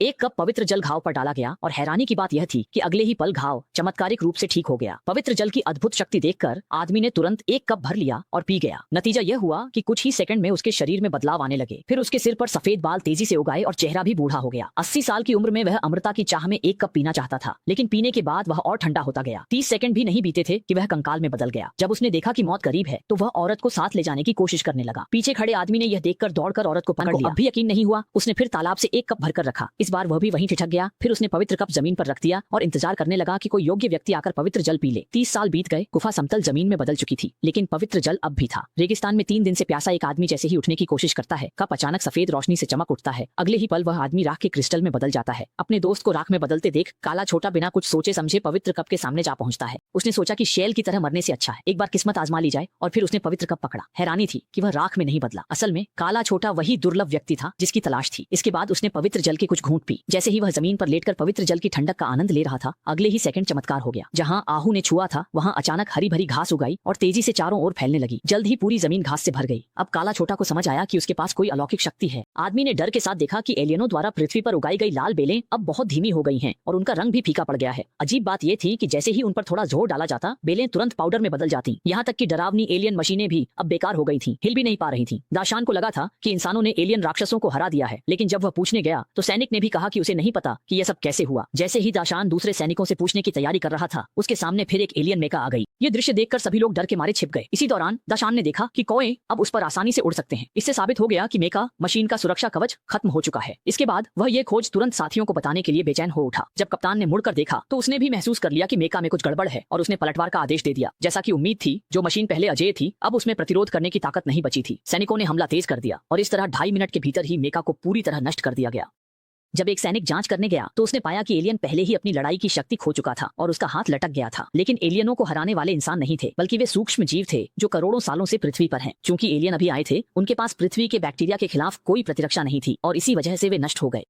एक कप पवित्र जल घाव पर डाला गया और हैरानी की बात यह थी कि अगले ही पल घाव चमत्कारिक रूप से ठीक हो गया। पवित्र जल की अद्भुत शक्ति देखकर आदमी ने तुरंत एक कप भर लिया और पी गया। नतीजा यह हुआ कि कुछ ही सेकंड में उसके शरीर में बदलाव आने लगे। फिर उसके सिर पर सफेद बाल तेजी से उगाए और चेहरा भी बूढ़ा हो गया। 80 साल की उम्र में वह अमृता की चाह में एक कप पीना चाहता था, लेकिन पीने के बाद वह और ठंडा होता गया। 30 सेकंड भी नहीं बीते थे कि वह कंकाल में बदल गया। जब उसने देखा कि मौत करीब है तो वह औरत को साथ ले जाने की कोशिश करने लगा। पीछे खड़े आदमी ने यह देखकर दौड़कर औरत को पकड़ लिया। अब भी यकीन नहीं हुआ। उसने फिर तालाब से एक कप भरकर रखा। इस बार वह भी वहीं ठिठक गया। फिर उसने पवित्र कप जमीन पर रख दिया और इंतजार करने लगा कि कोई योग्य व्यक्ति आकर पवित्र जल पी ले। 30 साल बीत गए। गुफा समतल जमीन में बदल चुकी थी, लेकिन पवित्र जल अब भी था। रेगिस्तान में 3 दिन से प्यासा एक आदमी जैसे ही उठने की कोशिश करता है, कप अचानक सफेद रोशनी से चमक उठता है। अगले ही पल वह आदमी राख के क्रिस्टल में बदल जाता है। अपने दोस्त को राख में बदलते देख काला छोटा बिना कुछ सोचे समझे पवित्र कप के सामने जा पहुंचता है। उसने सोचा कि शैल की तरह मरने से अच्छा है एक बार किस्मत आजमा ली जाए, और फिर उसने पवित्र कप पकड़ा। हैरानी थी कि वह राख में नहीं बदला। असल में काला छोटा वही दुर्लभ व्यक्ति था जिसकी तलाश थी। इसके बाद उसने पवित्र जल के कुछ घूंट पी। जैसे ही वह जमीन पर लेटकर पवित्र जल की ठंडक का आनंद ले रहा था, अगले ही सेकंड चमत्कार हो गया। जहां आहू ने छुआ था वहां अचानक हरी भरी घास उगाई और तेजी से चारों ओर फैलने लगी। जल्द ही पूरी जमीन घास से भर गई। अब काला छोटा को समझ आया कि उसके पास कोई अलौकिक शक्ति है। आदमी ने डर के साथ देखा कि एलियनों द्वारा पृथ्वी पर उगाई गई लाल बेलें अब बहुत धीमी हो गई हैं और उनका रंग भी फीका पड़ गया है। अजीब बात यह थी कि जैसे ही उन पर थोड़ा जोर डाला जाता, बेलें तुरंत पाउडर में बदल जाती। यहाँ तक कि डरावनी एलियन मशीनें भी अब बेकार हो गई थी, हिल भी नहीं पा रही थी। दाशान को लगा था कि इंसानों ने एलियन राक्षसों को हरा दिया है, लेकिन जब वह पूछने गया तो सैनिक ने भी कहा कि उसे नहीं पता कि यह सब कैसे हुआ। जैसे ही दाशान दूसरे सैनिकों से पूछने की तैयारी कर रहा था, उसके सामने फिर एक एलियन मेका आ गई। ये दृश्य देखकर सभी लोग डर के मारे छिप गए। इसी दौरान दाशान ने देखा कि कौए अब उस पर आसानी से उड़ सकते हैं। इससे साबित हो गया कि मेका मशीन का सुरक्षा कवच खत्म हो चुका है। इसके बाद वह ये खोज तुरंत साथियों को बताने के लिए बेचैन हो उठा। जब कप्तान ने मुड़कर देखा तो उसने भी महसूस कर लिया कि मेका में कुछ गड़बड़ है और उसने पलटवार का आदेश दे दिया। जैसा कि उम्मीद थी, जो मशीन पहले अजेय थी अब उसमें प्रतिरोध करने की ताकत नहीं बची थी। सैनिकों ने हमला तेज कर दिया और इस तरह 2.5 मिनट के भीतर ही मेका को पूरी तरह नष्ट कर दिया गया। जब एक सैनिक जांच करने गया तो उसने पाया कि एलियन पहले ही अपनी लड़ाई की शक्ति खो चुका था और उसका हाथ लटक गया था। लेकिन एलियनों को हराने वाले इंसान नहीं थे, बल्कि वे सूक्ष्म जीव थे जो करोड़ों सालों से पृथ्वी पर हैं। क्योंकि एलियन अभी आए थे, उनके पास पृथ्वी के बैक्टीरिया के खिलाफ कोई प्रतिरक्षा नहीं थी और इसी वजह से वे नष्ट हो गए।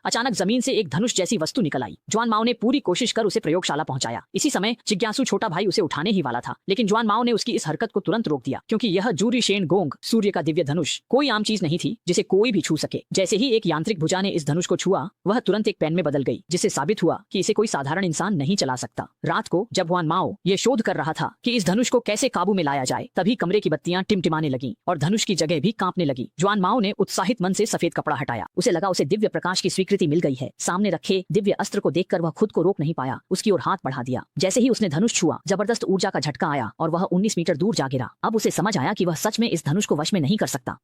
अचानक जमीन से एक धनुष जैसी वस्तु निकल आई। जवान माओ ने पूरी कोशिश कर उसे प्रयोगशाला पहुंचाया। इसी समय जिज्ञासु छोटा भाई उसे उठाने ही वाला था, लेकिन जवान माओ ने उसकी इस हरकत को तुरंत रोक दिया, क्योंकि यह जूरी शेन गोंग सूर्य का दिव्य धनुष कोई आम चीज नहीं थी जिसे कोई भी छू सके। जैसे ही एक यांत्रिक भुजा ने इस धनुष को छुआ, वह तुरंत एक पेन में बदल गई, जिससे साबित हुआ कि इसे कोई साधारण इंसान नहीं चला सकता। रात को जब जवान माओ ये शोध कर रहा था कि इस धनुष को कैसे काबू में लाया जाए, तभी कमरे की बत्तियां टिमटिमाने लगी और धनुष की जगह भी कांपने लगी। जवान माओ ने उत्साहित मन से सफेद कपड़ा हटाया। उसे लगा उसे दिव्य प्रकाश की स्वीकृति मिल गई है। सामने रखे दिव्य अस्त्र को देखकर वह खुद को रोक नहीं पाया, उसकी ओर हाथ बढ़ा दिया। जैसे ही उसने धनुष छुआ, जबरदस्त ऊर्जा का झटका आया और वह 19 मीटर दूर जा गिरा। अब उसे समझ आया कि वह सच में इस धनुष को वश में नहीं कर सकता।